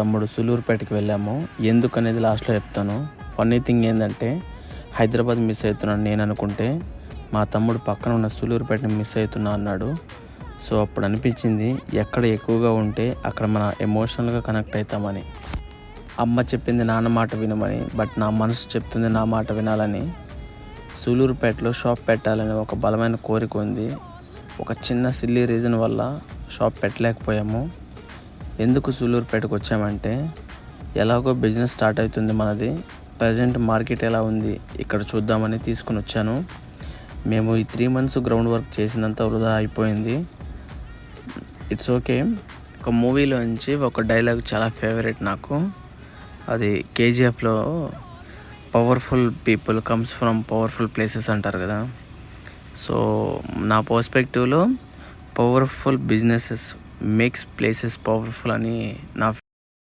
తమ్ముడు సూలూరుపేటకి వెళ్ళాము. ఎందుకనేది లాస్ట్లో చెప్తాను. ఫన్నీ థింగ్ ఏంటంటే హైదరాబాద్ మిస్ అవుతున్నాను నేను అనుకుంటే మా తమ్ముడు పక్కన ఉన్న సూలూరుపేటని మిస్ అవుతున్నా అన్నాడు. సో అప్పుడు అనిపించింది ఎక్కడ ఎక్కువగా ఉంటే అక్కడ మన ఎమోషనల్గా కనెక్ట్ అవుతామని. అమ్మ చెప్పింది నాన్న మాట వినమని, బట్ నా మనసు చెప్తుంది నా మాట వినాలని. సూలూరుపేటలో షాప్ పెట్టాలని ఒక బలమైన కోరిక ఉంది. ఒక చిన్న సిల్లీ రీజన్ వల్ల షాప్ పెట్టలేకపోయాము. ఎందుకు సూలూరుపేటకు వచ్చామంటే ఎలాగో బిజినెస్ స్టార్ట్ అవుతుంది మనది. ప్రజెంట్ మార్కెట్ ఎలా ఉంది ఇక్కడ చూద్దామని తీసుకుని వచ్చాను. మేము ఈ 3 months గ్రౌండ్ వర్క్ చేసినంత వృధా అయిపోయింది. It's okay. ఒక మూవీలోంచి ఒక డైలాగ్ చాలా ఫేవరెట్ నాకు. అది కేజీఎఫ్లో powerful people comes from powerful places అంటారు కదా. సో నా పర్స్పెక్టివ్లో powerful businesses makes places powerful అని నా